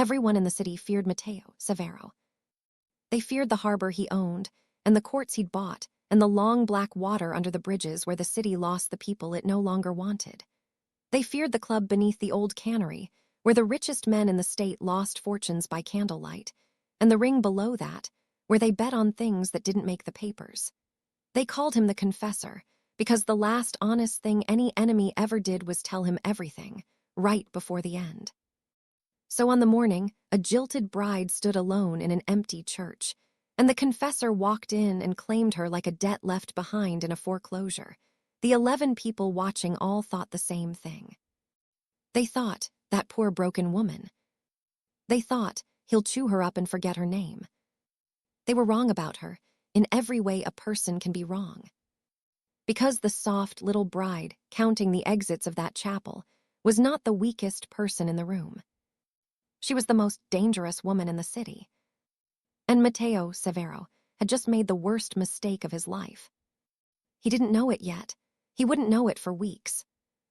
Everyone in the city feared Matteo Severo. They feared the harbor he owned, and the courts he'd bought, and the long black water under the bridges where the city lost the people it no longer wanted. They feared the club beneath the old cannery, where the richest men in the state lost fortunes by candlelight, and the ring below that, where they bet on things that didn't make the papers. They called him the Confessor, because the last honest thing any enemy ever did was tell him everything, right before the end. So on the morning, a jilted bride stood alone in an empty church, and the confessor walked in and claimed her like a debt left behind in a foreclosure. The 11 people watching all thought the same thing. They thought, that poor broken woman. They thought, he'll chew her up and forget her name. They were wrong about her, in every way a person can be wrong. Because the soft little bride, counting the exits of that chapel, was not the weakest person in the room. She was the most dangerous woman in the city. And Matteo Severo had just made the worst mistake of his life. He didn't know it yet. He wouldn't know it for weeks.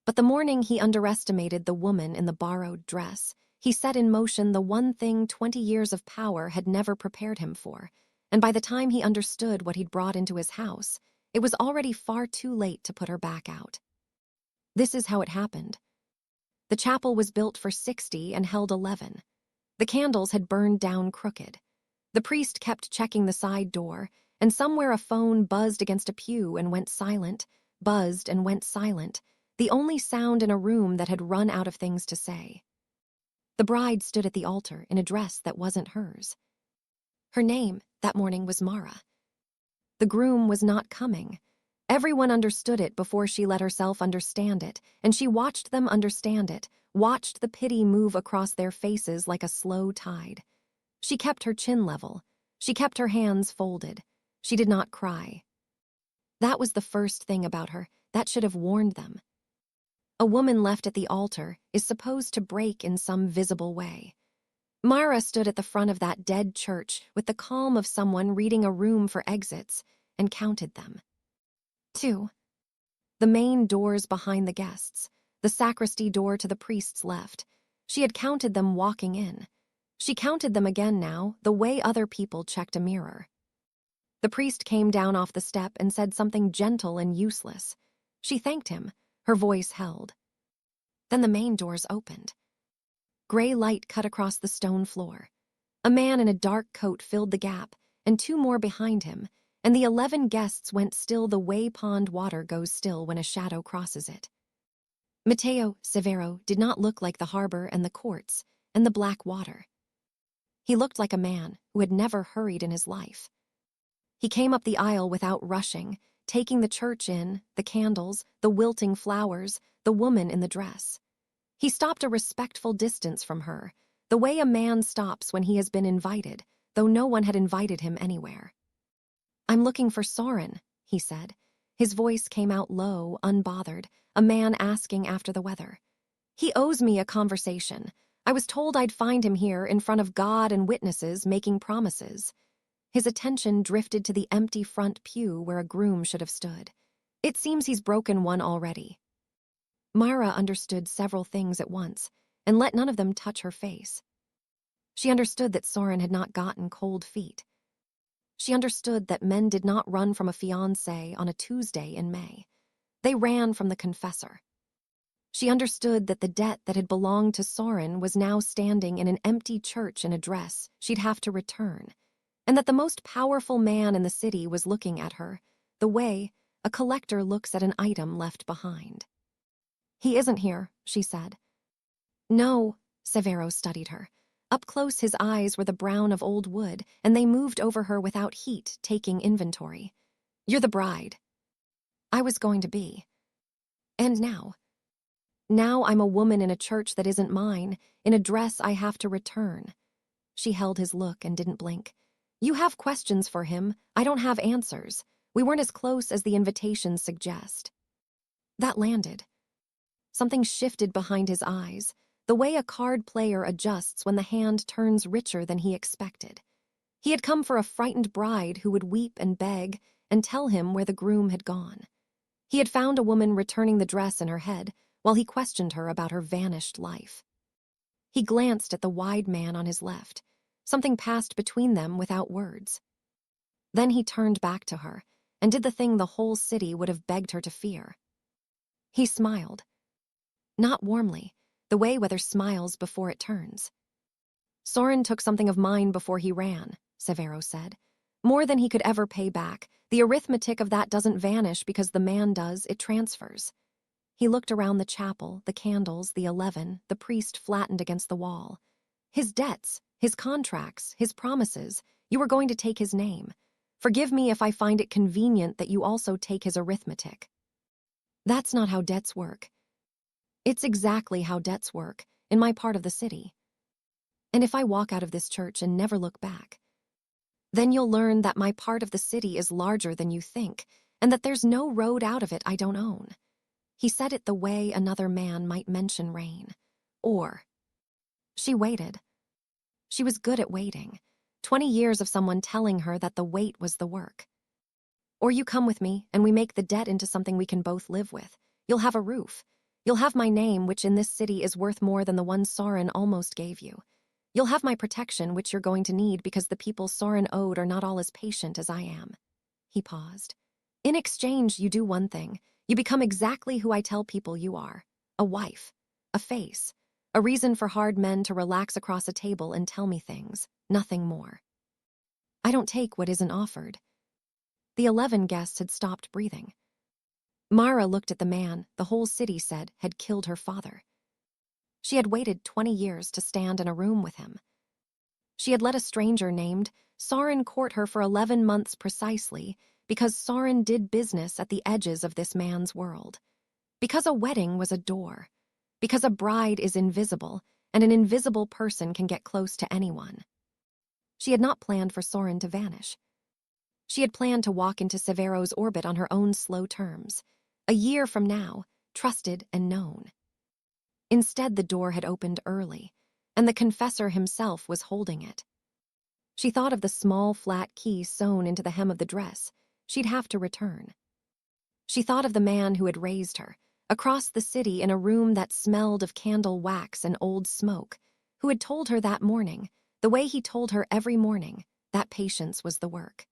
But the morning he underestimated the woman in the borrowed dress, he set in motion the one thing 20 years of power had never prepared him for, and by the time he understood what he'd brought into his house, it was already far too late to put her back out. This is how it happened. The chapel was built for 60 and held 11. The candles had burned down crooked. The priest kept checking the side door, and somewhere a phone buzzed against a pew and went silent, buzzed and went silent, the only sound in a room that had run out of things to say. The bride stood at the altar in a dress that wasn't hers. Her name that morning was Mara. The groom was not coming. Everyone understood it before she let herself understand it, and she watched them understand it, watched the pity move across their faces like a slow tide. She kept her chin level. She kept her hands folded. She did not cry. That was the first thing about her that should have warned them. A woman left at the altar is supposed to break in some visible way. Mara stood at the front of that dead church with the calm of someone reading a room for exits and counted them. 2. The main doors behind the guests, the sacristy door to the priest's left. She had counted them walking in. She counted them again now, the way other people checked a mirror. The priest came down off the step and said something gentle and useless. She thanked him, her voice held. Then the main doors opened. Gray light cut across the stone floor. A man in a dark coat filled the gap, and 2 more behind him, and the 11 guests went still the way pond water goes still when a shadow crosses it. Matteo Severo did not look like the harbor and the courts and the black water. He looked like a man who had never hurried in his life. He came up the aisle without rushing, taking the church in, the candles, the wilting flowers, the woman in the dress. He stopped a respectful distance from her, the way a man stops when he has been invited, though no one had invited him anywhere. "I'm looking for Soren," he said. His voice came out low, unbothered, a man asking after the weather. "He owes me a conversation. I was told I'd find him here in front of God and witnesses making promises." His attention drifted to the empty front pew where a groom should have stood. "It seems he's broken one already." Mara understood several things at once, and let none of them touch her face. She understood that Soren had not gotten cold feet. She understood that men did not run from a fiancé on a Tuesday in May. They ran from the confessor. She understood that the debt that had belonged to Soren was now standing in an empty church in a dress she'd have to return, and that the most powerful man in the city was looking at her, the way a collector looks at an item left behind. "He isn't here," she said. "No," Severo studied her. Up close his eyes were the brown of old wood, and they moved over her without heat, taking inventory. "You're the bride." "I was going to be. And now? Now I'm a woman in a church that isn't mine, in a dress I have to return." She held his look and didn't blink. "You have questions for him. I don't have answers. We weren't as close as the invitations suggest." That landed. Something shifted behind his eyes, the way a card player adjusts when the hand turns richer than he expected. He had come for a frightened bride who would weep and beg and tell him where the groom had gone. He had found a woman returning the dress in her head while he questioned her about her vanished life. He glanced at the wide man on his left. Something passed between them without words. Then he turned back to her and did the thing the whole city would have begged her to fear. He smiled. Not warmly, the way weather smiles before it turns. "Soren took something of mine before he ran," Severo said. "More than he could ever pay back. The arithmetic of that doesn't vanish because the man does, it transfers." He looked around the chapel, the candles, the 11, the priest flattened against the wall. "His debts, his contracts, his promises, you were going to take his name. Forgive me if I find it convenient that you also take his arithmetic." "That's not how debts work." "It's exactly how debts work, in my part of the city. And if I walk out of this church and never look back, then you'll learn that my part of the city is larger than you think, and that there's no road out of it I don't own." He said it the way another man might mention rain. Or. She waited. She was good at waiting. 20 years of someone telling her that the wait was the work. "Or you come with me, and we make the debt into something we can both live with. You'll have a roof. You'll have my name, which in this city is worth more than the one Soren almost gave you. You'll have my protection, which you're going to need because the people Soren owed are not all as patient as I am." He paused. "In exchange, you do one thing. You become exactly who I tell people you are. A wife. A face. A reason for hard men to relax across a table and tell me things. Nothing more." "I don't take what isn't offered." The 11 guests had stopped breathing. Mara looked at the man the whole city said had killed her father. She had waited 20 years to stand in a room with him. She had let a stranger named Soren court her for 11 months precisely because Soren did business at the edges of this man's world. Because a wedding was a door. Because a bride is invisible, and an invisible person can get close to anyone. She had not planned for Soren to vanish. She had planned to walk into Severo's orbit on her own slow terms. A year from now, trusted and known. Instead, the door had opened early, and the confessor himself was holding it. She thought of the small, flat key sewn into the hem of the dress she'd have to return. She thought of the man who had raised her, across the city in a room that smelled of candle wax and old smoke, who had told her that morning, the way he told her every morning, that patience was the work.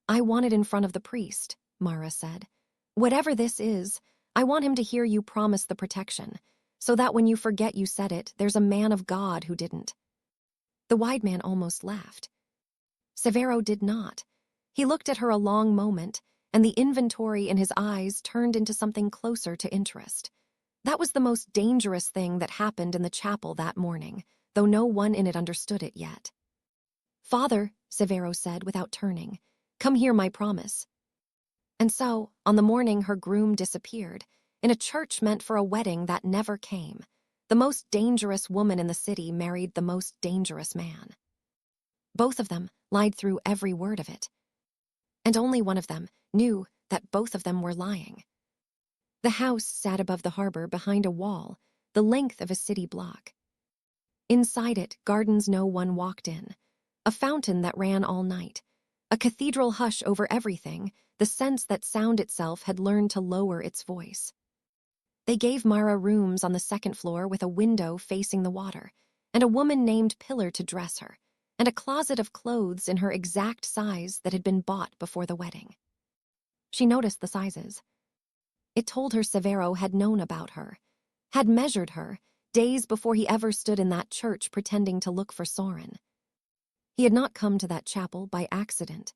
"I want it in front of the priest," Mara said. "Whatever this is, I want him to hear you promise the protection, so that when you forget you said it, there's a man of God who didn't." The wide man almost laughed. Severo did not. He looked at her a long moment, and the inventory in his eyes turned into something closer to interest. That was the most dangerous thing that happened in the chapel that morning, though no one in it understood it yet. "Father," Severo said without turning, "come hear my promise." And so, on the morning her groom disappeared, in a church meant for a wedding that never came, the most dangerous woman in the city married the most dangerous man. Both of them lied through every word of it. And only one of them knew that both of them were lying. The house sat above the harbor behind a wall, the length of a city block. Inside it, gardens no one walked in, a fountain that ran all night, a cathedral hush over everything, the sense that sound itself had learned to lower its voice. They gave Mara rooms on the second floor with a window facing the water, and a woman named Pillar to dress her, and a closet of clothes in her exact size that had been bought before the wedding. She noticed the sizes. It told her Severo had known about her, had measured her, days before he ever stood in that church pretending to look for Soren. He had not come to that chapel by accident.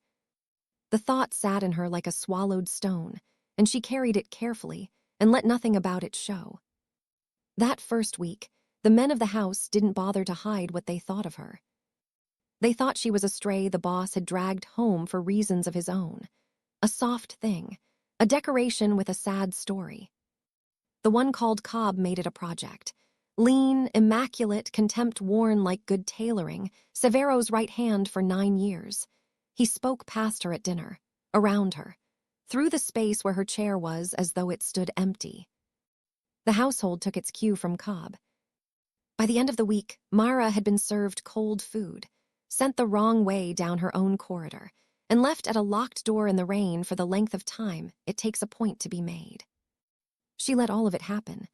The thought sat in her like a swallowed stone, and she carried it carefully and let nothing about it show. That first week, the men of the house didn't bother to hide what they thought of her. They thought she was a stray the boss had dragged home for reasons of his own. A soft thing, a decoration with a sad story. The one called Cobb made it a project. Lean, immaculate, contempt worn like good tailoring, Severo's right hand for 9 years. He spoke past her at dinner, around her, through the space where her chair was as though it stood empty. The household took its cue from Cobb. By the end of the week, Mara had been served cold food, sent the wrong way down her own corridor, and left at a locked door in the rain for the length of time it takes a point to be made. She let all of it happen.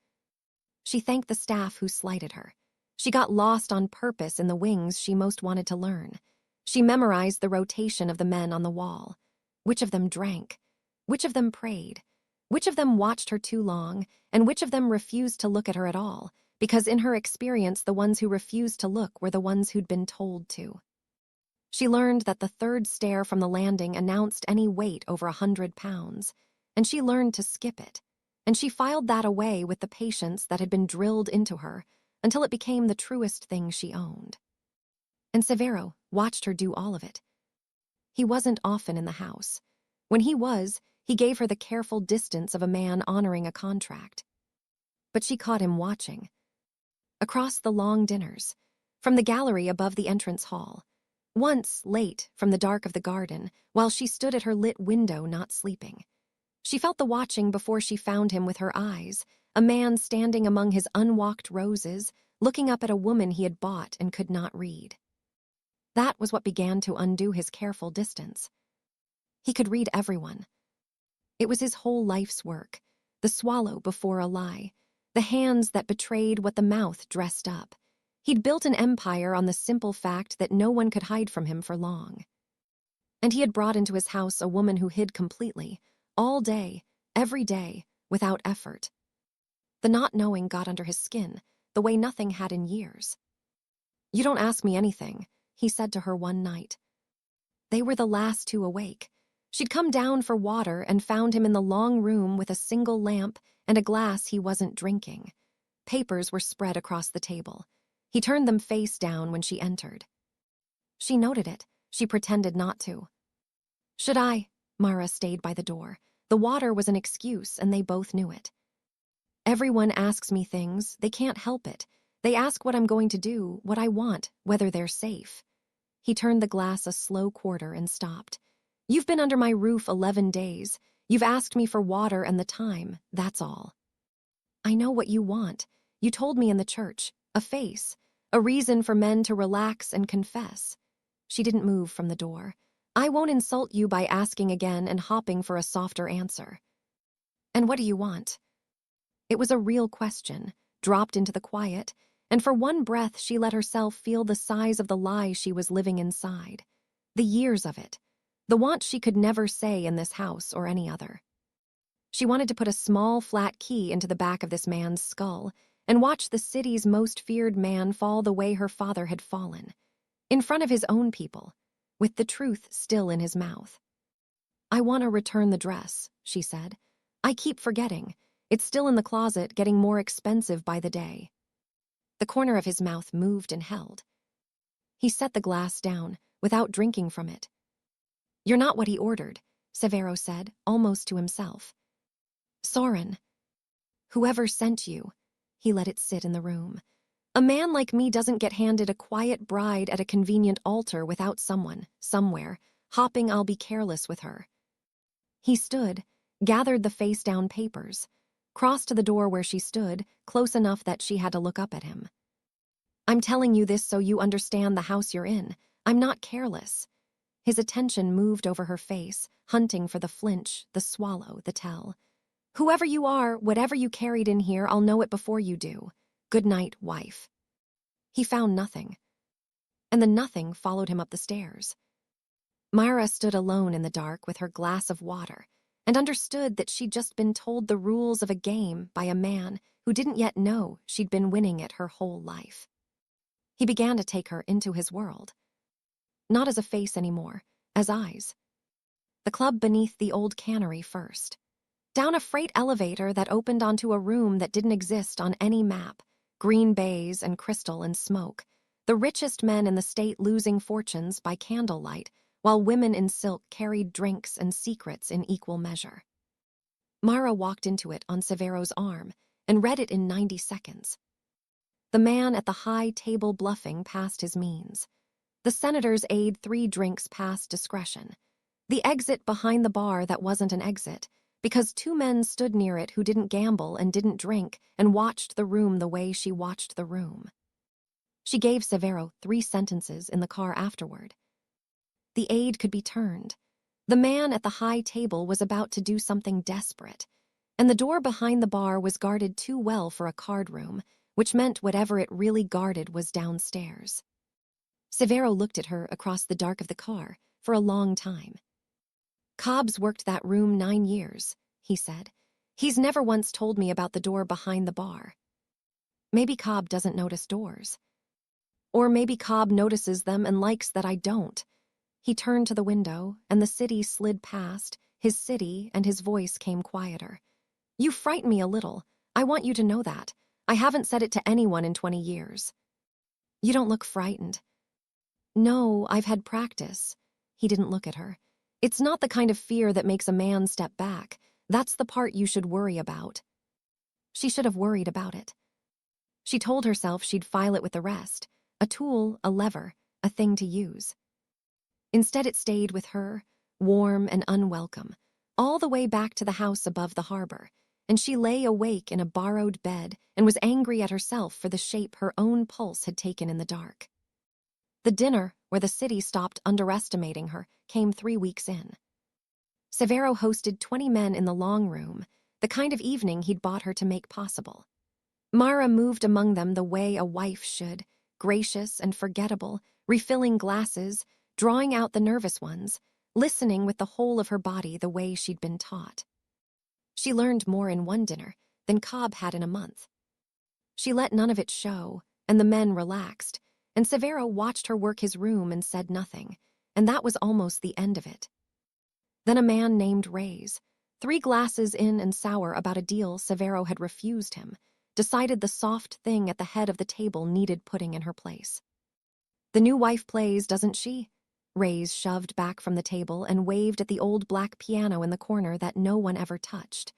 She thanked the staff who slighted her. She got lost on purpose in the wings she most wanted to learn. She memorized the rotation of the men on the wall. Which of them drank? Which of them prayed? Which of them watched her too long? And which of them refused to look at her at all? Because in her experience, the ones who refused to look were the ones who'd been told to. She learned that the third stare from the landing announced any weight over 100 pounds, and she learned to skip it. And she filed that away with the patience that had been drilled into her until it became the truest thing she owned. And Severo watched her do all of it. He wasn't often in the house. When he was, he gave her the careful distance of a man honoring a contract. But she caught him watching. Across the long dinners, from the gallery above the entrance hall, once late from the dark of the garden, while she stood at her lit window not sleeping. She felt the watching before she found him with her eyes, a man standing among his unwalked roses, looking up at a woman he had bought and could not read. That was what began to undo his careful distance. He could read everyone. It was his whole life's work, the swallow before a lie, the hands that betrayed what the mouth dressed up. He'd built an empire on the simple fact that no one could hide from him for long. And he had brought into his house a woman who hid completely, all day, every day, without effort. The not knowing got under his skin, the way nothing had in years. "You don't ask me anything," he said to her one night. They were the last two awake. She'd come down for water and found him in the long room with a single lamp and a glass he wasn't drinking. Papers were spread across the table. He turned them face down when she entered. She noted it. She pretended not to. "Should I?" Mara stayed by the door. The water was an excuse, and they both knew it. "Everyone asks me things. They can't help it. They ask what I'm going to do, what I want, whether they're safe." He turned the glass a slow quarter and stopped. "You've been under my roof 11 days. You've asked me for water and the time, that's all. I know what you want. You told me in the church. A face. A reason for men to relax and confess." She didn't move from the door. "I won't insult you by asking again and hopping for a softer answer." "And what do you want?" It was a real question, dropped into the quiet, and for one breath she let herself feel the size of the lie she was living inside. The years of it. The want she could never say in this house or any other. She wanted to put a small, flat key into the back of this man's skull and watch the city's most feared man fall the way her father had fallen, in front of his own people, with the truth still in his mouth. "I want to return the dress," she said. "I keep forgetting. It's still in the closet, getting more expensive by the day." The corner of his mouth moved and held. He set the glass down, without drinking from it. "You're not what he ordered," Severo said, almost to himself. "Soren. Whoever sent you." He let it sit in the room. "A man like me doesn't get handed a quiet bride at a convenient altar without someone, somewhere, hopping I'll be careless with her." He stood, gathered the face-down papers, crossed to the door where she stood, close enough that she had to look up at him. "I'm telling you this so you understand the house you're in. I'm not careless." His attention moved over her face, hunting for the flinch, the swallow, the tell. "Whoever you are, whatever you carried in here, I'll know it before you do. Good night, wife." He found nothing. And the nothing followed him up the stairs. Myra stood alone in the dark with her glass of water and understood that she'd just been told the rules of a game by a man who didn't yet know she'd been winning it her whole life. He began to take her into his world. Not as a face anymore, as eyes. The club beneath the old cannery first. Down a freight elevator that opened onto a room that didn't exist on any map, green bays and crystal and smoke, the richest men in the state losing fortunes by candlelight, while women in silk carried drinks and secrets in equal measure. Mara walked into it on Severo's arm and read it in 90 seconds. The man at the high table bluffing past his means. The senator's aide 3 drinks past discretion. The exit behind the bar that wasn't an exit, because 2 men stood near it who didn't gamble and didn't drink and watched the room the way she watched the room. She gave Severo 3 sentences in the car afterward. The aide could be turned. The man at the high table was about to do something desperate, and the door behind the bar was guarded too well for a card room, which meant whatever it really guarded was downstairs. Severo looked at her across the dark of the car for a long time. "Cobb's worked that room 9 years," he said. "He's never once told me about the door behind the bar. Maybe Cobb doesn't notice doors. Or maybe Cobb notices them and likes that I don't." He turned to the window, and the city slid past, his city, and his voice came quieter. "You frighten me a little. I want you to know that. I haven't said it to anyone in 20 years. You don't look frightened." "No, I've had practice." He didn't look at her. "It's not the kind of fear that makes a man step back. That's the part you should worry about." She should have worried about it. She told herself she'd file it with the rest, a tool, a lever, a thing to use. Instead, it stayed with her, warm and unwelcome, all the way back to the house above the harbor, and she lay awake in a borrowed bed and was angry at herself for the shape her own pulse had taken in the dark. The dinner, where the city stopped underestimating her, came 3 weeks in. Severo hosted 20 men in the long room, the kind of evening he'd bought her to make possible. Mara moved among them the way a wife should, gracious and forgettable, refilling glasses, drawing out the nervous ones, listening with the whole of her body the way she'd been taught. She learned more in one dinner than Cobb had in a month. She let none of it show, and the men relaxed, and Severo watched her work his room and said nothing, and that was almost the end of it. Then a man named Reyes, 3 glasses in and sour about a deal Severo had refused him, decided the soft thing at the head of the table needed putting in her place. "The new wife plays, doesn't she?" Reyes shoved back from the table and waved at the old black piano in the corner that no one ever touched.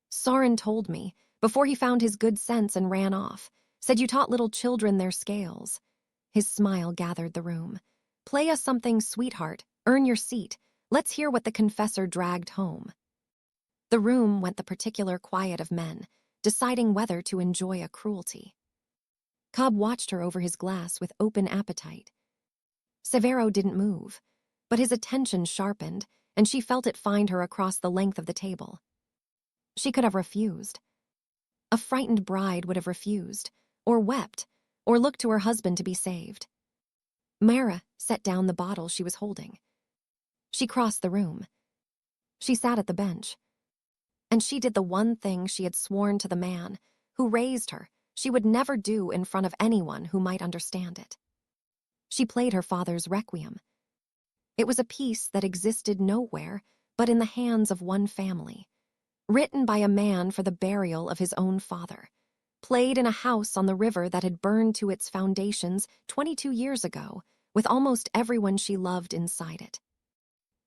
"Soren told me, before he found his good sense and ran off, said you taught little children their scales." His smile gathered the room. "Play us something, sweetheart. Earn your seat. Let's hear what the confessor dragged home." The room went the particular quiet of men, deciding whether to enjoy a cruelty. Cobb watched her over his glass with open appetite. Severo didn't move, but his attention sharpened, and she felt it find her across the length of the table. She could have refused. A frightened bride would have refused, or wept, or looked to her husband to be saved. Mara set down the bottle she was holding. She crossed the room. She sat at the bench. And she did the one thing she had sworn to the man who raised her she would never do in front of anyone who might understand it. She played her father's requiem. It was a piece that existed nowhere but in the hands of one family, written by a man for the burial of his own father, played in a house on the river that had burned to its foundations 22 years ago, with almost everyone she loved inside it.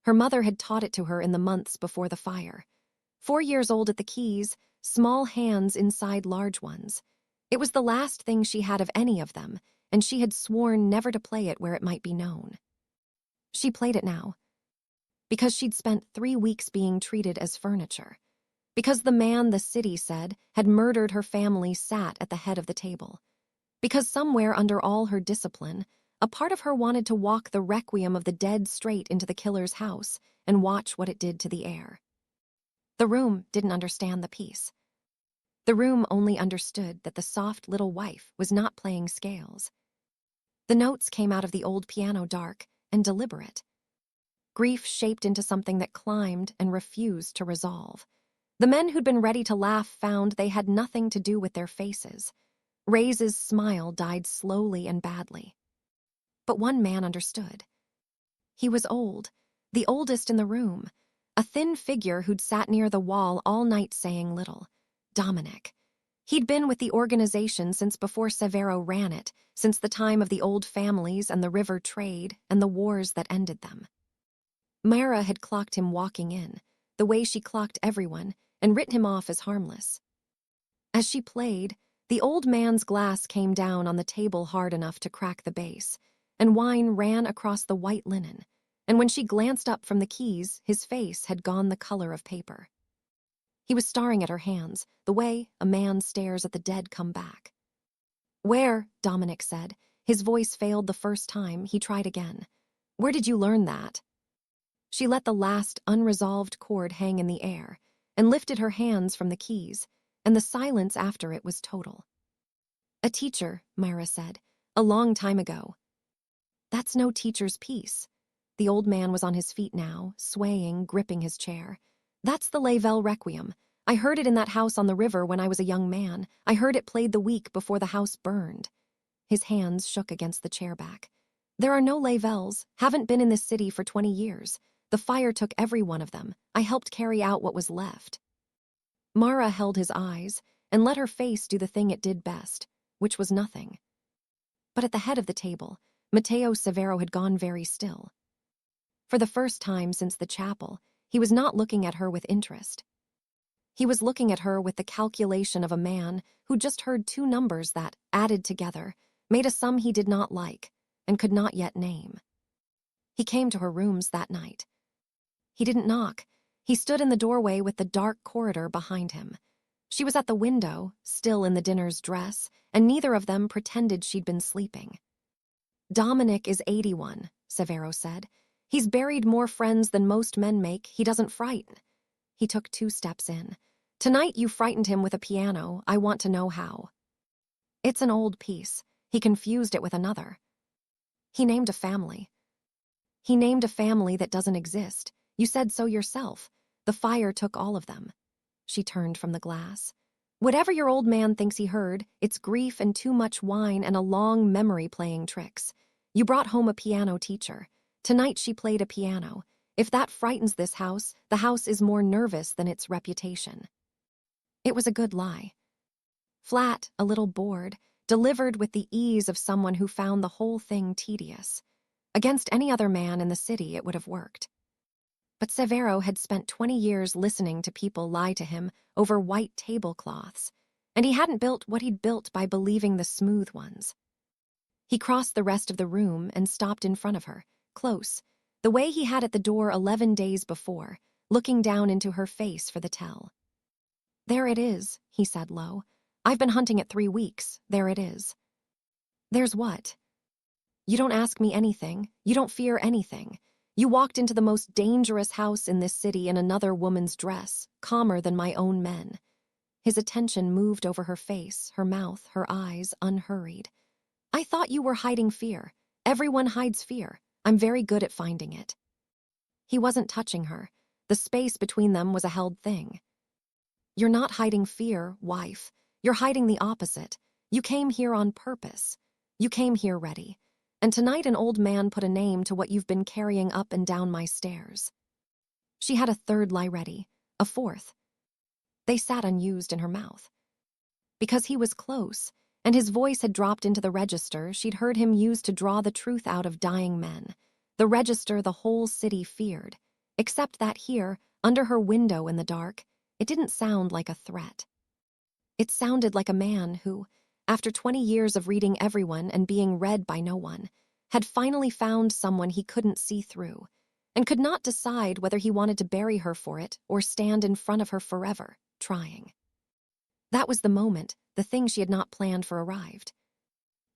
Her mother had taught it to her in the months before the fire. 4 years old at the keys, small hands inside large ones. It was the last thing she had of any of them, and she had sworn never to play it where it might be known. She played it now, because she'd spent 3 weeks being treated as furniture, because the man the city said had murdered her family sat at the head of the table, because somewhere under all her discipline, a part of her wanted to walk the requiem of the dead straight into the killer's house and watch what it did to the air. The room didn't understand the piece. The room only understood that the soft little wife was not playing scales. The notes came out of the old piano dark and deliberate. Grief shaped into something that climbed and refused to resolve. The men who'd been ready to laugh found they had nothing to do with their faces. Reyes's smile died slowly and badly. But one man understood. He was old, the oldest in the room, a thin figure who'd sat near the wall all night saying little. Dominic. He'd been with the organization since before Severo ran it, since the time of the old families and the river trade and the wars that ended them. Mara had clocked him walking in, the way she clocked everyone, and written him off as harmless. As she played, the old man's glass came down on the table hard enough to crack the base, and wine ran across the white linen, and when she glanced up from the keys, his face had gone the color of paper. He was staring at her hands, the way a man stares at the dead come back. "Where?" Dominic said. His voice failed the first time. He tried again. "Where did you learn that?" She let the last unresolved chord hang in the air and lifted her hands from the keys, and the silence after it was total. A teacher, Myra said. A long time ago. That's no teacher's piece. The old man was on his feet now, swaying, gripping his chair. That's the Lavelle Requiem. I heard it in that house on the river when I was a young man. I heard it played the week before the house burned. His hands shook against the chair back. There are no Lavelles, haven't been in this city for 20 years. The fire took every one of them. I helped carry out what was left. Mara held his eyes and let her face do the thing it did best, which was nothing. But at the head of the table, Matteo Severo had gone very still. For the first time since the chapel, he was not looking at her with interest. He was looking at her with the calculation of a man who just heard two numbers that, added together, made a sum he did not like and could not yet name. He came to her rooms that night. He didn't knock. He stood in the doorway with the dark corridor behind him. She was at the window, still in the dinner's dress, and neither of them pretended she'd been sleeping. Dominic is 81, Severo said. He's buried more friends than most men make. He doesn't frighten. He took 2 steps in. Tonight you frightened him with a piano. I want to know how. It's an old piece. He confused it with another. He named a family. He named a family that doesn't exist. You said so yourself. The fire took all of them. She turned from the glass. Whatever your old man thinks he heard, it's grief and too much wine and a long memory playing tricks. You brought home a piano teacher. Tonight she played a piano. If that frightens this house, the house is more nervous than its reputation. It was a good lie. Flat, a little bored, delivered with the ease of someone who found the whole thing tedious. Against any other man in the city it would have worked. But Severo had spent 20 years listening to people lie to him over white tablecloths, and he hadn't built what he'd built by believing the smooth ones. He crossed the rest of the room and stopped in front of her, close, the way he had at the door 11 days before, looking down into her face for the tell. There it is, he said low. I've been hunting it 3 weeks. There it is. There's what? You don't ask me anything. You don't fear anything. You walked into the most dangerous house in this city in another woman's dress, calmer than my own men. His attention moved over her face, her mouth, her eyes, unhurried. I thought you were hiding fear. Everyone hides fear. I'm very good at finding it. He wasn't touching her. The space between them was a held thing. You're not hiding fear, wife. You're hiding the opposite. You came here on purpose. You came here ready. And tonight an old man put a name to what you've been carrying up and down my stairs. She had a third lie ready, a fourth. They sat unused in her mouth. Because he was close, and his voice had dropped into the register she'd heard him use to draw the truth out of dying men, the register the whole city feared, except that here, under her window in the dark, it didn't sound like a threat. It sounded like a man who, after 20 years of reading everyone and being read by no one, had finally found someone he couldn't see through, and could not decide whether he wanted to bury her for it or stand in front of her forever, trying. That was the moment the thing she had not planned for arrived.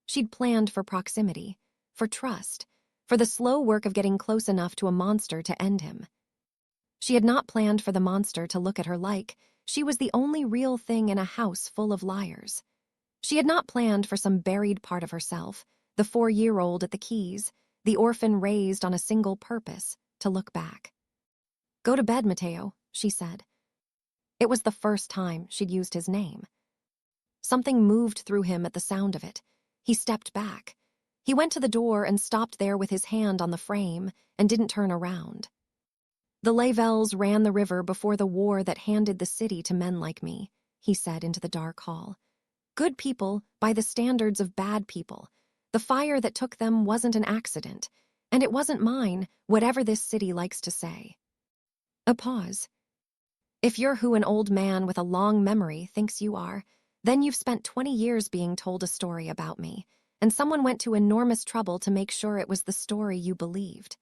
She'd planned for proximity, for trust, for the slow work of getting close enough to a monster to end him. She had not planned for the monster to look at her like she was the only real thing in a house full of liars. She had not planned for some buried part of herself, the 4-year-old at the keys, the orphan raised on a single purpose, to look back. Go to bed, Matteo, she said. It was the first time she'd used his name. Something moved through him at the sound of it. He stepped back. He went to the door and stopped there with his hand on the frame and didn't turn around. The Lavelles ran the river before the war that handed the city to men like me, he said into the dark hall. Good people by the standards of bad people. The fire that took them wasn't an accident, and it wasn't mine, whatever this city likes to say. A pause. If you're who an old man with a long memory thinks you are, then you've spent 20 years being told a story about me, and someone went to enormous trouble to make sure it was the story you believed.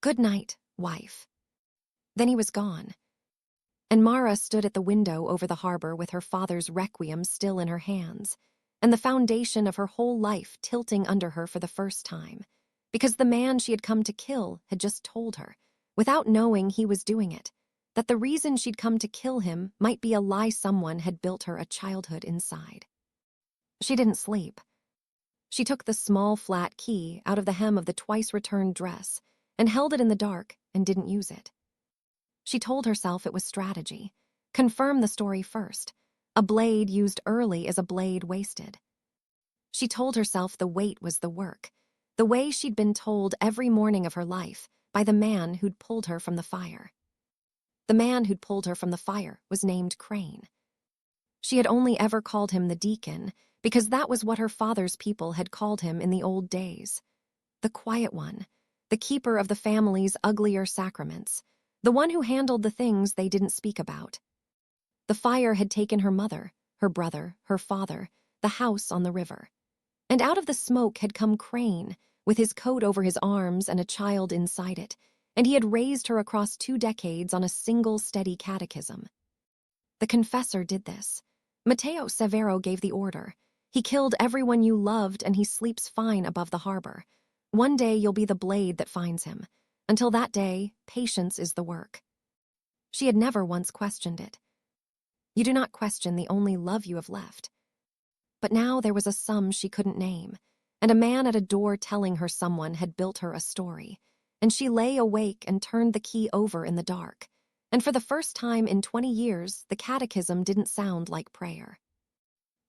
Good night, wife. Then he was gone. And Mara stood at the window over the harbor with her father's requiem still in her hands, and the foundation of her whole life tilting under her for the first time, because the man she had come to kill had just told her, without knowing he was doing it, that the reason she'd come to kill him might be a lie someone had built her a childhood inside. She didn't sleep. She took the small flat key out of the hem of the twice-returned dress and held it in the dark and didn't use it. She told herself it was strategy. Confirm the story first. A blade used early is a blade wasted. She told herself the wait was the work, the way she'd been told every morning of her life by the man who'd pulled her from the fire. The man who'd pulled her from the fire was named Crane. She had only ever called him the deacon because that was what her father's people had called him in the old days. The quiet one, the keeper of the family's uglier sacraments, the one who handled the things they didn't speak about. The fire had taken her mother, her brother, her father, the house on the river. And out of the smoke had come Crane, with his coat over his arms and a child inside it, and he had raised her across 2 decades on a single steady catechism. The Confessor did this. Matteo Severo gave the order. He killed everyone you loved and he sleeps fine above the harbor. One day you'll be the blade that finds him. Until that day, patience is the work. She had never once questioned it. You do not question the only love you have left. But now there was a sum she couldn't name, and a man at a door telling her someone had built her a story, and she lay awake and turned the key over in the dark. And for the first time in 20 years, the catechism didn't sound like prayer.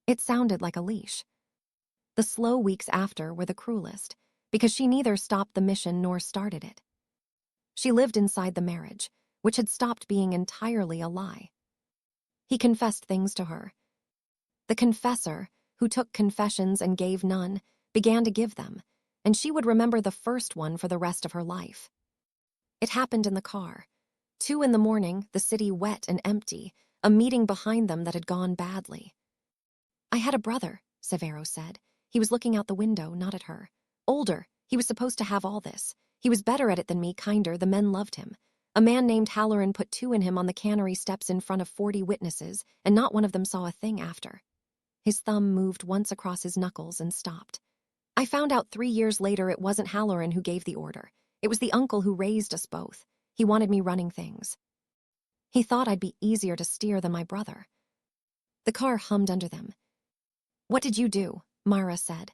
It sounded like a leash. The slow weeks after were the cruelest, because she neither stopped the mission nor started it. She lived inside the marriage, which had stopped being entirely a lie. He confessed things to her. The Confessor, who took confessions and gave none, began to give them, and she would remember the first one for the rest of her life. It happened in the car. 2 in the morning, the city wet and empty, a meeting behind them that had gone badly. I had a brother, Severo said. He was looking out the window, not at her. Older, he was supposed to have all this. He was better at it than me, kinder, the men loved him. A man named Halloran put 2 in him on the cannery steps in front of 40 witnesses, and not one of them saw a thing after. His thumb moved once across his knuckles and stopped. I found out 3 years later it wasn't Halloran who gave the order. It was the uncle who raised us both. He wanted me running things. He thought I'd be easier to steer than my brother. The car hummed under them. What did you do? Mara said.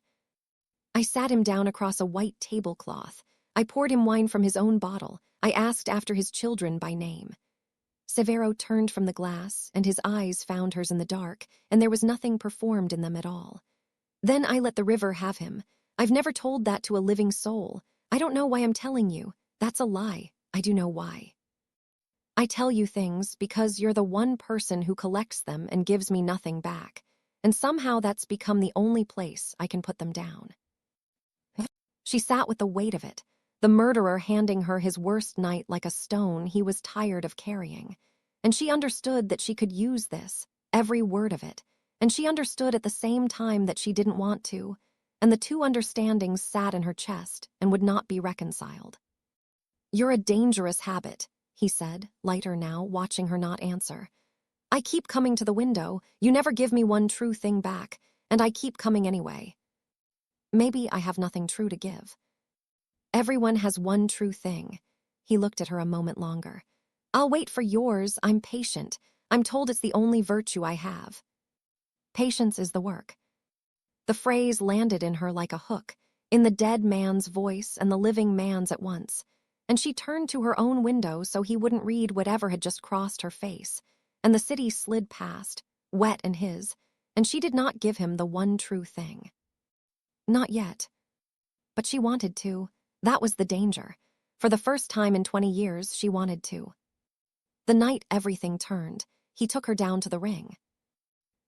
I sat him down across a white tablecloth. I poured him wine from his own bottle. I asked after his children by name. Severo turned from the glass, and his eyes found hers in the dark, and there was nothing performed in them at all. Then I let the river have him. I've never told that to a living soul. I don't know why I'm telling you. That's a lie. I do know why. I tell you things because you're the one person who collects them and gives me nothing back, and somehow that's become the only place I can put them down. She sat with the weight of it, the murderer handing her his worst night like a stone he was tired of carrying. And she understood that she could use this, every word of it, and she understood at the same time that she didn't want to, and the 2 understandings sat in her chest and would not be reconciled. You're a dangerous habit, he said, lighter now, watching her not answer. I keep coming to the window, you never give me one true thing back, and I keep coming anyway. Maybe I have nothing true to give. Everyone has one true thing. He looked at her a moment longer. I'll wait for yours, I'm patient. I'm told it's the only virtue I have. Patience is the work. The phrase landed in her like a hook, in the dead man's voice and the living man's at once, and she turned to her own window so he wouldn't read whatever had just crossed her face, and the city slid past, wet and his, and she did not give him the one true thing. Not yet. But she wanted to. That was the danger. For the first time in 20 years, she wanted to. The night everything turned, he took her down to the ring.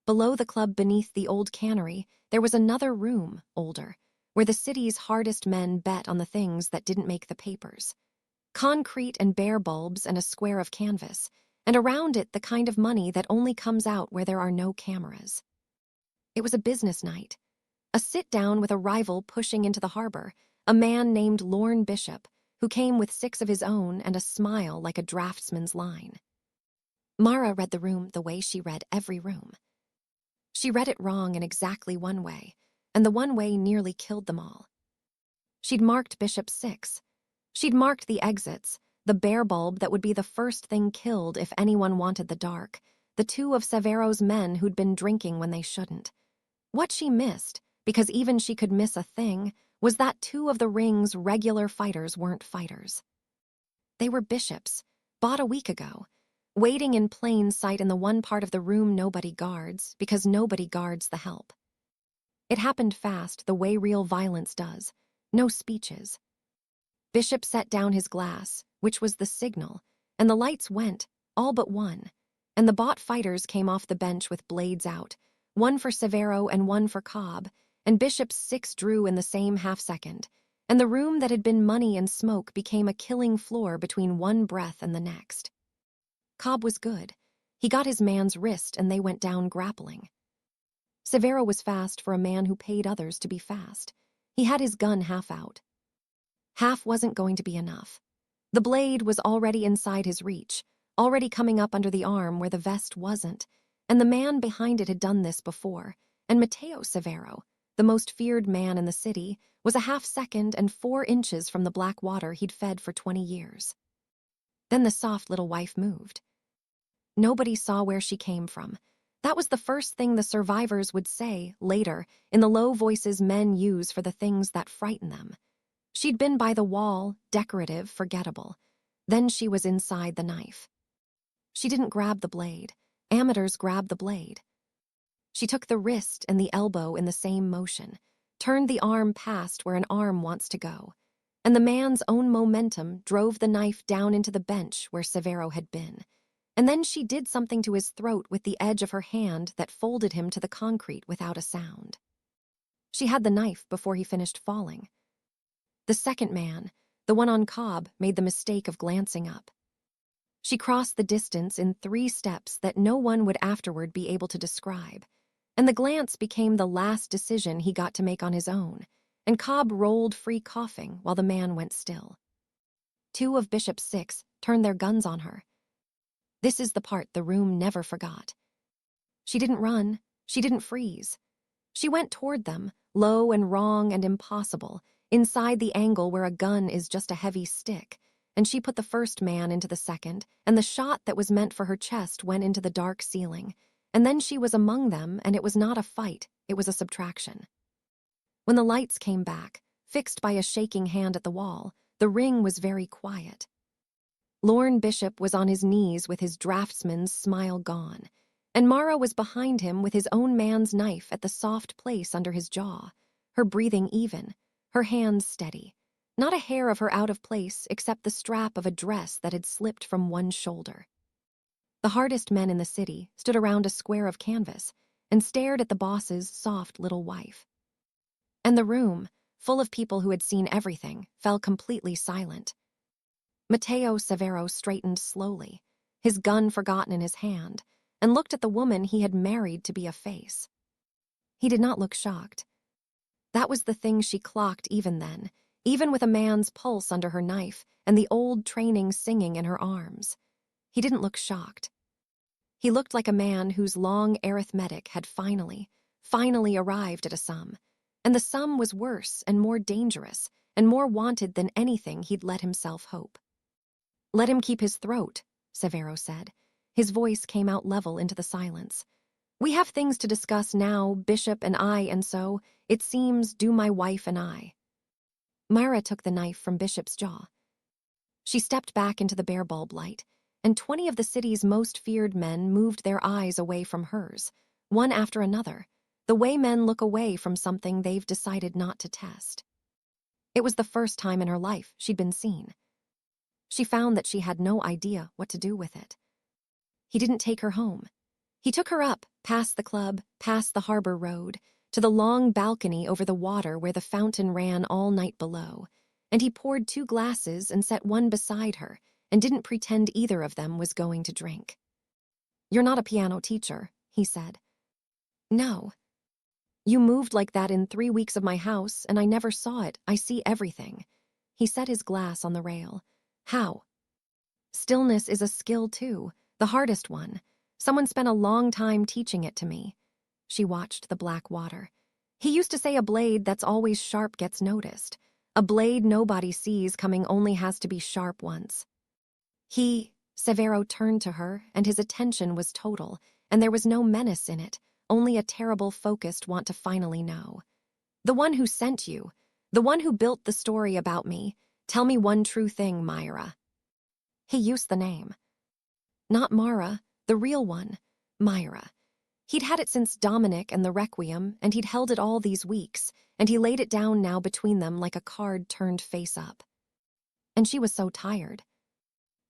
Below the club beneath the old cannery, there was another room, older, where the city's hardest men bet on the things that didn't make the papers. Concrete and bare bulbs and a square of canvas, and around it the kind of money that only comes out where there are no cameras. It was a business night. A sit-down with a rival pushing into the harbor, a man named Lorne Bishop, who came with 6 of his own and a smile like a draftsman's line. Mara read the room the way she read every room. She read it wrong in exactly one way, and the one way nearly killed them all. She'd marked Bishop's 6. She'd marked the exits, the bare bulb that would be the first thing killed if anyone wanted the dark, the 2 of Severo's men who'd been drinking when they shouldn't. What she missed, because even she could miss a thing, was that two of the ring's regular fighters weren't fighters. They were bishops, bought a week ago, waiting in plain sight in the one part of the room nobody guards, because nobody guards the help. It happened fast, the way real violence does. No speeches. Bishop set down his glass, which was the signal, and the lights went, all but one, and the bought fighters came off the bench with blades out, one for Severo and one for Cobb, and Bishop's 6 drew in the same half-second, and the room that had been money and smoke became a killing floor between one breath and the next. Cobb was good. He got his man's wrist and they went down grappling. Severo was fast for a man who paid others to be fast. He had his gun half out. Half wasn't going to be enough. The blade was already inside his reach, already coming up under the arm where the vest wasn't, and the man behind it had done this before, and Matteo Severo, the most feared man in the city, was a half-second and 4 inches from the black water he'd fed for 20 years. Then the soft little wife moved. Nobody saw where she came from. That was the first thing the survivors would say later in the low voices men use for the things that frighten them. She'd been by the wall, decorative, forgettable. Then she was inside the knife. She didn't grab the blade. Amateurs grabbed the blade. She took the wrist and the elbow in the same motion, turned the arm past where an arm wants to go, and the man's own momentum drove the knife down into the bench where Severo had been. And then she did something to his throat with the edge of her hand that folded him to the concrete without a sound. She had the knife before he finished falling. The second man, the one on Cobb, made the mistake of glancing up. She crossed the distance in 3 steps that no one would afterward be able to describe, and the glance became the last decision he got to make on his own, and Cobb rolled free coughing while the man went still. 2 of Bishop's 6 turned their guns on her. This is the part the room never forgot. She didn't run. She didn't freeze. She went toward them, low and wrong and impossible, inside the angle where a gun is just a heavy stick, and she put the first man into the second, and the shot that was meant for her chest went into the dark ceiling, and then she was among them, and it was not a fight, it was a subtraction. When the lights came back, fixed by a shaking hand at the wall, the ring was very quiet. Lorne Bishop was on his knees with his draftsman's smile gone, and Mara was behind him with his own man's knife at the soft place under his jaw, her breathing even, her hands steady, not a hair of her out of place except the strap of a dress that had slipped from one shoulder. The hardest men in the city stood around a square of canvas and stared at the boss's soft little wife. And the room, full of people who had seen everything, fell completely silent. Matteo Severo straightened slowly, his gun forgotten in his hand, and looked at the woman he had married to be a face. He did not look shocked. That was the thing she clocked even then, even with a man's pulse under her knife and the old training singing in her arms. He didn't look shocked. He looked like a man whose long arithmetic had finally arrived at a sum, and the sum was worse and more dangerous and more wanted than anything he'd let himself hope. "Let him keep his throat," Severo said. His voice came out level into the silence. "We have things to discuss now, Bishop and I, and so, it seems, do my wife and I." Myra took the knife from Bishop's jaw. She stepped back into the bare bulb light, and 20 of the city's most feared men moved their eyes away from hers, one after another, the way men look away from something they've decided not to test. It was the first time in her life she'd been seen. She found that she had no idea what to do with it. He didn't take her home. He took her up, past the club, past the harbor road, to the long balcony over the water where the fountain ran all night below, and he poured 2 glasses and set one beside her and didn't pretend either of them was going to drink. "You're not a piano teacher," he said. "No. You moved like that in 3 weeks of my house, and I never saw it. I see everything." He set his glass on the rail. "How?" "Stillness is a skill, too, the hardest one. Someone spent a long time teaching it to me." She watched the black water. "He used to say a blade that's always sharp gets noticed. A blade nobody sees coming only has to be sharp once." Severo turned to her, and his attention was total, and there was no menace in it, only a terrible focused want to finally know. The one who sent you, the one who built the story about me, tell me one true thing, Myra. He used the name. Not Mara, the real one, Myra. He'd had it since Dominic and the Requiem, and he'd held it all these weeks, and he laid it down now between them like a card turned face up. And she was so tired.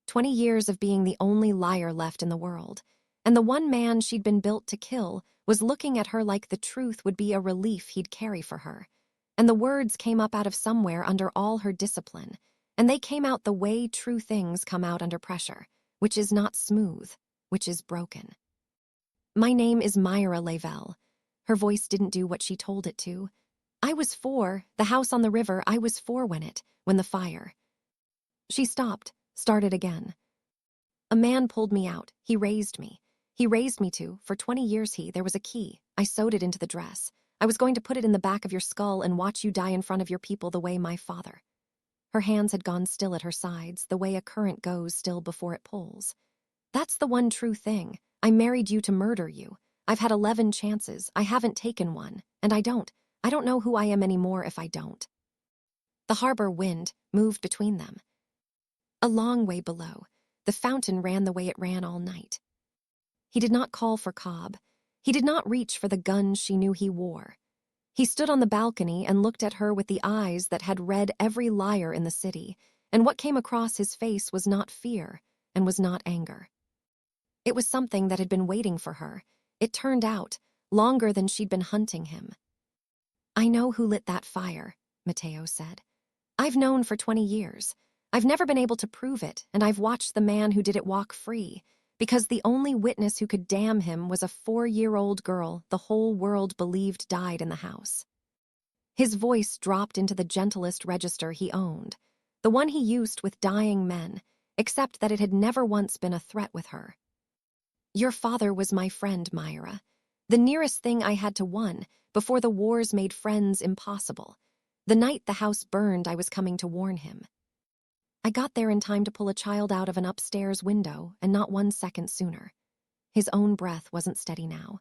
20 years of being the only liar left in the world, and the one man she'd been built to kill was looking at her like the truth would be a relief he'd carry for her. And the words came up out of somewhere under all her discipline, and they came out the way true things come out under pressure, which is not smooth, which is broken. My name is Myra Lavelle. Her voice didn't do what she told it to. I was 4, the house on the river, I was 4 when the fire. She stopped, started again. A man pulled me out, he raised me. He raised me for 20 years there was a key, I sewed it into the dress. I was going to put it in the back of your skull and watch you die in front of your people the way my father. Her hands had gone still at her sides, the way a current goes still before it pulls. That's the one true thing. I married you to murder you. I've had 11 chances, I haven't taken one, and I don't know who I am anymore if I don't. The harbor wind moved between them. A long way below, the fountain ran the way it ran all night. He did not call for Cobb. He did not reach for the gun she knew he wore. He stood on the balcony and looked at her with the eyes that had read every liar in the city, and what came across his face was not fear and was not anger. It was something that had been waiting for her. It turned out, longer than she'd been hunting him. I know who lit that fire, Matteo said. I've known for 20 years. I've never been able to prove it, and I've watched the man who did it walk free, because the only witness who could damn him was a 4-year-old girl the whole world believed died in the house. His voice dropped into the gentlest register he owned, the one he used with dying men, except that it had never once been a threat with her. Your father was my friend, Myra. The nearest thing I had to one, before the wars made friends impossible. The night the house burned, I was coming to warn him. I got there in time to pull a child out of an upstairs window, and not 1 second sooner. His own breath wasn't steady now.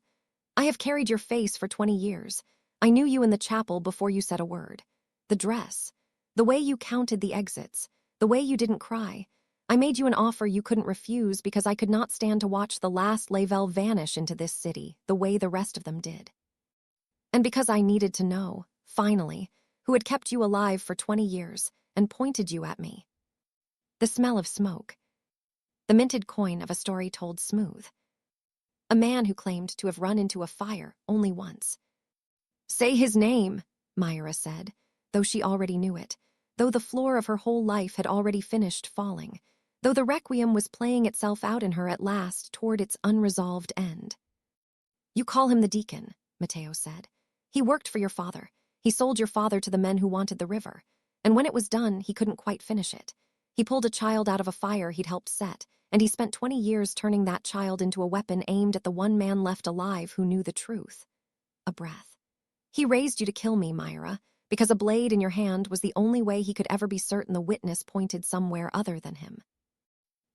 I have carried your face for 20 years. I knew you in the chapel before you said a word. The dress, the way you counted the exits, the way you didn't cry. I made you an offer you couldn't refuse because I could not stand to watch the last Lavelle vanish into this city the way the rest of them did. And because I needed to know, finally, who had kept you alive for 20 years and pointed you at me. The smell of smoke. The minted coin of a story told smooth. A man who claimed to have run into a fire only once. Say his name, Myra said, though she already knew it, though the floor of her whole life had already finished falling, though the requiem was playing itself out in her at last toward its unresolved end. You call him the deacon, Matteo said. He worked for your father. He sold your father to the men who wanted the river. And when it was done, he couldn't quite finish it. He pulled a child out of a fire he'd helped set, and he spent 20 years turning that child into a weapon aimed at the one man left alive who knew the truth. A breath. He raised you to kill me, Myra, because a blade in your hand was the only way he could ever be certain the witness pointed somewhere other than him.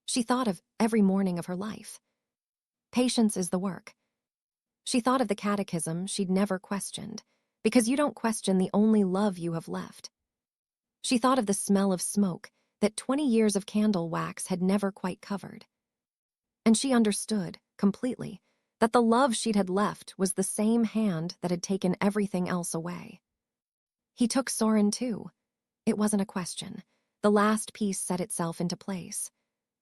She thought of every morning of her life. Patience is the work. She thought of the catechism she'd never questioned, because you don't question the only love you have left. She thought of the smell of smoke that 20 years of candle wax had never quite covered. And she understood, completely, that the love she'd had left was the same hand that had taken everything else away. He took Soren too. It wasn't a question. The last piece set itself into place.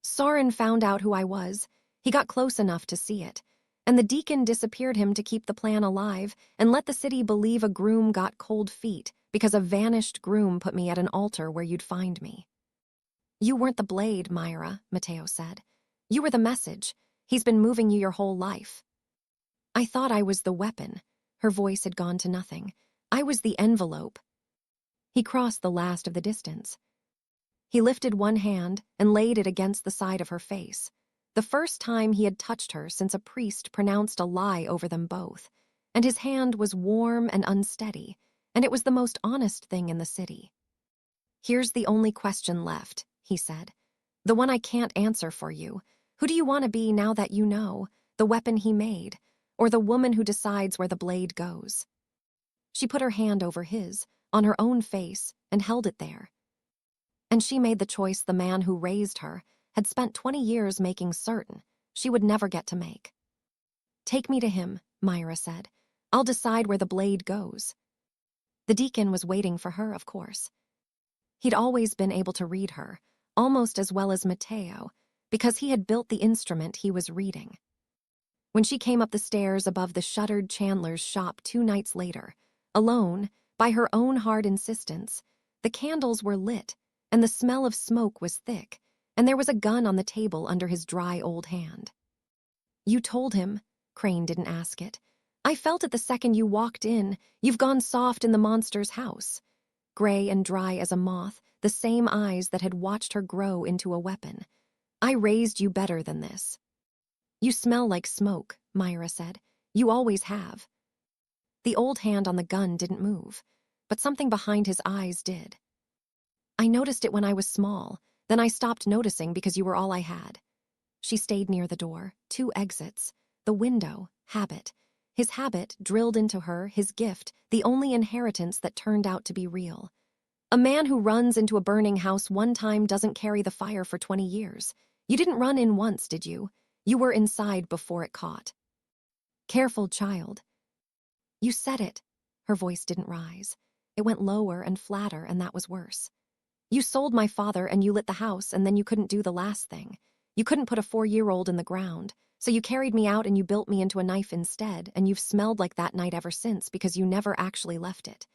Soren found out who I was. He got close enough to see it. And the deacon disappeared him to keep the plan alive and let the city believe a groom got cold feet because a vanished groom put me at an altar where you'd find me. You weren't the blade, Myra, Matteo said. You were the message. He's been moving you your whole life. I thought I was the weapon. Her voice had gone to nothing. I was the envelope. He crossed the last of the distance. He lifted one hand and laid it against the side of her face, the first time he had touched her since a priest pronounced a lie over them both, and his hand was warm and unsteady, and it was the most honest thing in the city. Here's the only question left, he said. The one I can't answer for you. Who do you want to be now that you know? The weapon he made. or the woman who decides where the blade goes. She put her hand over his, on her own face, and held it there. And she made the choice the man who raised her had spent 20 years making certain she would never get to make. "Take me to him," Myra said. "I'll decide where the blade goes." The deacon was waiting for her, of course. He'd always been able to read her, almost as well as Matteo, because he had built the instrument he was reading. When she came up the stairs above the shuttered chandler's shop 2 nights later, alone, by her own hard insistence, the candles were lit, and the smell of smoke was thick, and there was a gun on the table under his dry old hand. "You told him," Crane didn't ask it. "I felt it the second you walked in. You've gone soft in the monster's house." Gray and dry as a moth, the same eyes that had watched her grow into a weapon. "I raised you better than this." "You smell like smoke," Myra said. "You always have." The old hand on the gun didn't move, but something behind his eyes did. "I noticed it when I was small, then I stopped noticing because you were all I had." She stayed near the door, 2 exits, the window, habit. His habit drilled into her, his gift, the only inheritance that turned out to be real. A man who runs into a burning house one time doesn't carry the fire for 20 years. You didn't run in once, did you? You were inside before it caught. "Careful, child." "You said it." Her voice didn't rise. It went lower and flatter, and that was worse. "You sold my father and you lit the house, and then you couldn't do the last thing. You couldn't put a 4-year-old in the ground. So you carried me out and you built me into a knife instead, and you've smelled like that night ever since because you never actually left it.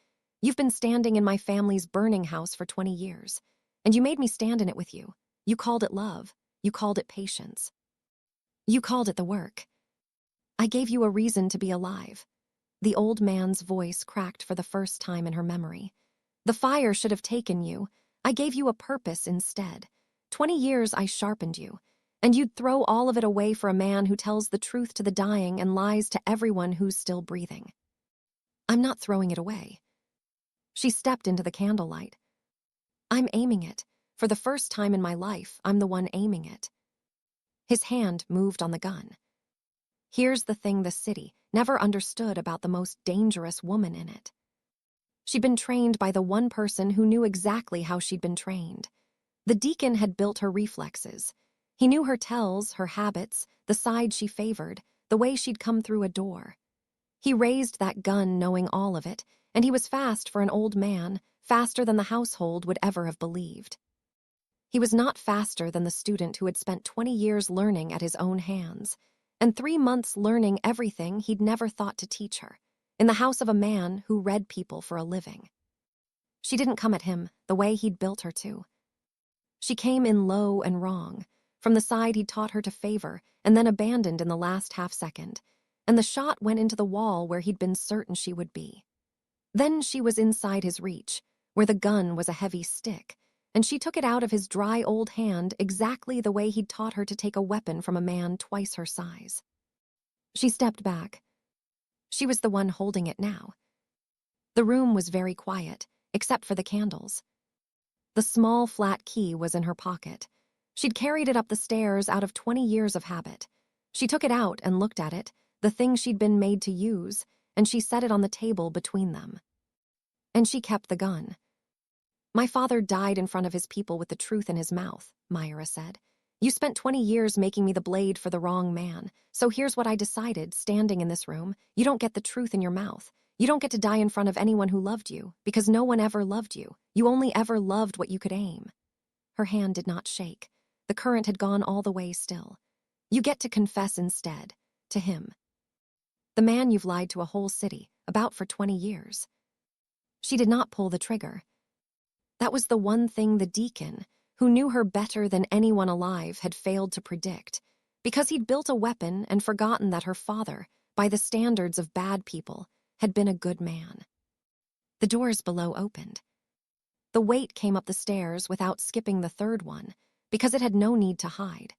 You've been standing in my family's burning house for 20 years, and you made me stand in it with you. You called it love. You called it patience. You called it the work. I gave you a reason to be alive." The old man's voice cracked for the first time in her memory. "The fire should have taken you. I gave you a purpose instead. 20 years I sharpened you. And you'd throw all of it away for a man who tells the truth to the dying and lies to everyone who's still breathing." "I'm not throwing it away." She stepped into the candlelight. "I'm aiming it. For the first time in my life, I'm the one aiming it." His hand moved on the gun. "Here's the thing the city never understood about the most dangerous woman in it. She'd been trained by the one person who knew exactly how she'd been trained. The deacon had built her reflexes. He knew her tells, her habits, the side she favored, the way she'd come through a door. He raised that gun knowing all of it, and he was fast for an old man, faster than the household would ever have believed. He was not faster than the student who had spent 20 years learning at his own hands, and 3 months learning everything he'd never thought to teach her, in the house of a man who read people for a living. She didn't come at him the way he'd built her to. She came in low and wrong, from the side he'd taught her to favor and then abandoned in the last half-second, and the shot went into the wall where he'd been certain she would be. Then she was inside his reach, where the gun was a heavy stick, and she took it out of his dry old hand exactly the way he'd taught her to take a weapon from a man twice her size. She stepped back. She was the one holding it now. The room was very quiet, except for the candles. The small flat key was in her pocket. She'd carried it up the stairs out of 20 years of habit. She took it out and looked at it, the thing she'd been made to use, and she set it on the table between them. And she kept the gun. "My father died in front of his people with the truth in his mouth," Myra said. "You spent 20 years making me the blade for the wrong man, so here's what I decided, standing in this room. You don't get the truth in your mouth. You don't get to die in front of anyone who loved you, because no one ever loved you. You only ever loved what you could aim." Her hand did not shake. The current had gone all the way still. "You get to confess instead, to him. The man you've lied to a whole city about for 20 years. She did not pull the trigger. That was the one thing the deacon, who knew her better than anyone alive, had failed to predict, because he'd built a weapon and forgotten that her father, by the standards of bad people, had been a good man. The doors below opened. The weight came up the stairs without skipping the third one, because it had no need to hide.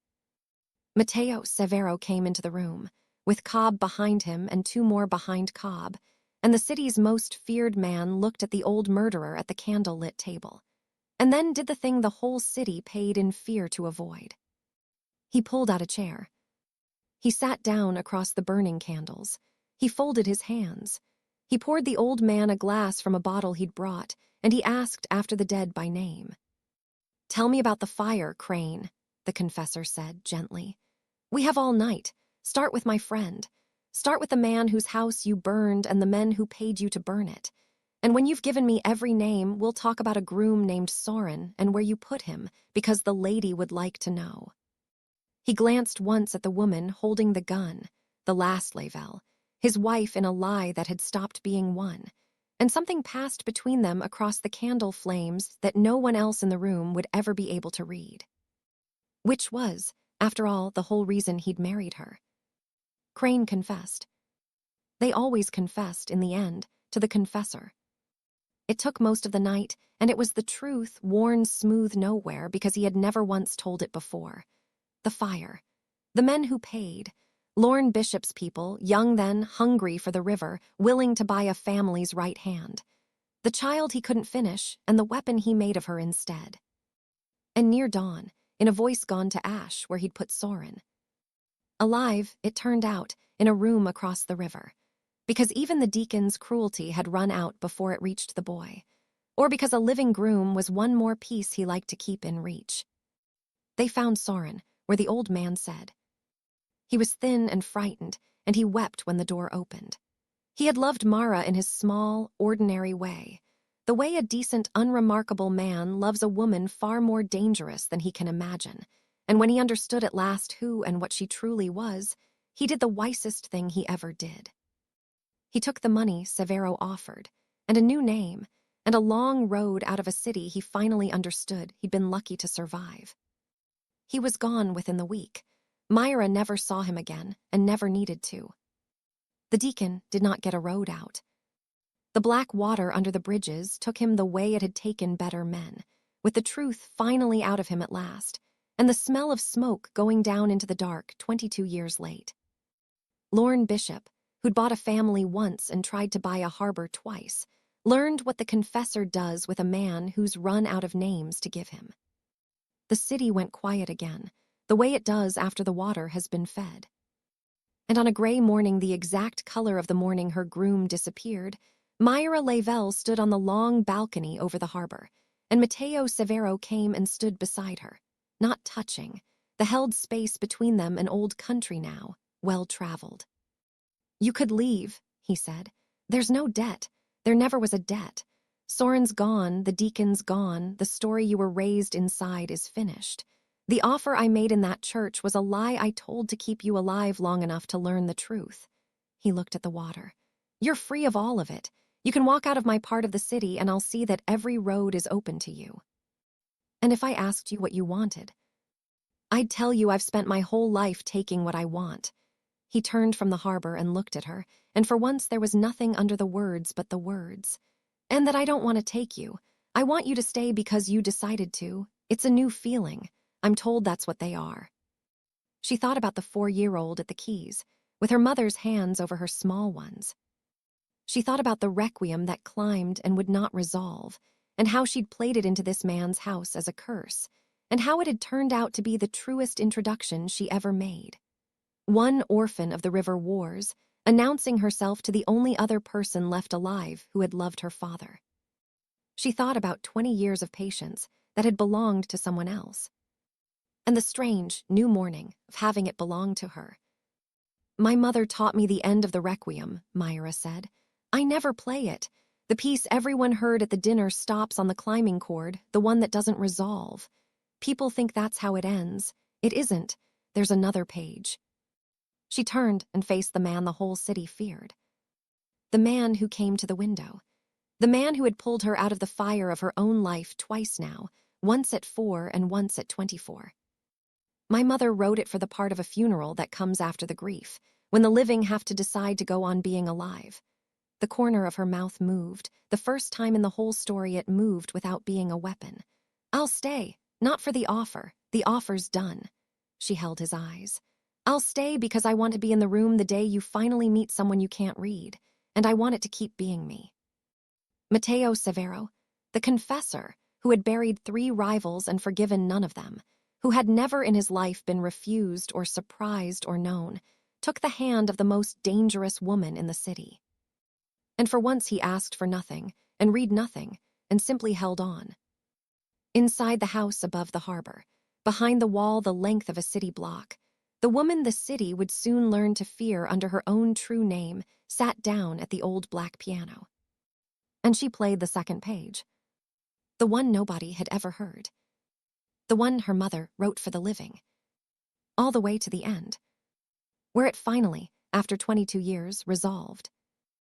Matteo Severo came into the room, with Cobb behind him and 2 more behind Cobb, and the city's most feared man looked at the old murderer at the candle-lit table, and then did the thing the whole city paid in fear to avoid. He pulled out a chair. He sat down across the burning candles. He folded his hands. He poured the old man a glass from a bottle he'd brought, and he asked after the dead by name. "Tell me about the fire, Crane," the confessor said gently. "We have all night. Start with my friend. Start with the man whose house you burned and the men who paid you to burn it. And when you've given me every name, we'll talk about a groom named Soren and where you put him, because the lady would like to know." He glanced once at the woman holding the gun, the last Lavelle, his wife in a lie that had stopped being one, and something passed between them across the candle flames that no one else in the room would ever be able to read. Which was, after all, the whole reason he'd married her. Crane confessed. They always confessed, in the end, to the confessor. It took most of the night, and it was the truth worn smooth nowhere because he had never once told it before. The fire. The men who paid. Lorne Bishop's people, young then, hungry for the river, willing to buy a family's right hand. The child he couldn't finish, and the weapon he made of her instead. And near dawn, in a voice gone to ash where he'd put Soren. Alive, it turned out, in a room across the river. Because even the deacon's cruelty had run out before it reached the boy. Or because a living groom was one more piece he liked to keep in reach. They found Soren, where the old man said. He was thin and frightened, and he wept when the door opened. He had loved Mara in his small, ordinary way, the way a decent, unremarkable man loves a woman far more dangerous than he can imagine, and when he understood at last who and what she truly was, he did the wisest thing he ever did. He took the money Severo offered, and a new name, and a long road out of a city he finally understood he'd been lucky to survive. He was gone within the week. Myra never saw him again, and never needed to. The deacon did not get a road out. The black water under the bridges took him the way it had taken better men, with the truth finally out of him at last, and the smell of smoke going down into the dark 22 years late. Lorne Bishop, who'd bought a family once and tried to buy a harbor twice, learned what the confessor does with a man who's run out of names to give him. The city went quiet again, the way it does after the water has been fed. And on a gray morning the exact color of the morning her groom disappeared, Myra Lavelle stood on the long balcony over the harbor, and Matteo Severo came and stood beside her, not touching, the held space between them an old country now, well-traveled. "You could leave," he said. "There's no debt. There never was a debt. Soren's gone, the deacon's gone, the story you were raised inside is finished. The offer I made in that church was a lie I told to keep you alive long enough to learn the truth." He looked at the water. "You're free of all of it. You can walk out of my part of the city and I'll see that every road is open to you. And if I asked you what you wanted, I'd tell you I've spent my whole life taking what I want." He turned from the harbor and looked at her, and for once there was nothing under the words but the words. "And that I don't want to take you. I want you to stay because you decided to. It's a new feeling. I'm told that's what they are." She thought about the 4-year-old at the keys, with her mother's hands over her small ones. She thought about the requiem that climbed and would not resolve, and how she'd played it into this man's house as a curse, and how it had turned out to be the truest introduction she ever made. One orphan of the river wars, announcing herself to the only other person left alive who had loved her father. She thought about 20 years of patience that had belonged to someone else, and the strange, new morning of having it belong to her. "My mother taught me the end of the requiem," Myra said. "I never play it. The piece everyone heard at the dinner stops on the climbing cord, the one that doesn't resolve. People think that's how it ends. It isn't. There's another page." She turned and faced the man the whole city feared. The man who came to the window. The man who had pulled her out of the fire of her own life twice now, once at 4 and once at 24. "My mother wrote it for the part of a funeral that comes after the grief, when the living have to decide to go on being alive." The corner of her mouth moved, the first time in the whole story it moved without being a weapon. "I'll stay, not for the offer. The offer's done." She held his eyes. "I'll stay because I want to be in the room the day you finally meet someone you can't read, and I want it to keep being me." Matteo Severo, the confessor, who had buried 3 rivals and forgiven none of them, who had never in his life been refused or surprised or known, took the hand of the most dangerous woman in the city. And for once he asked for nothing, and read nothing, and simply held on. Inside the house above the harbor, behind the wall the length of a city block, the woman the city would soon learn to fear under her own true name sat down at the old black piano. And she played the second page, the one nobody had ever heard, the one her mother wrote for the living, all the way to the end, where it finally, after 22 years, resolved.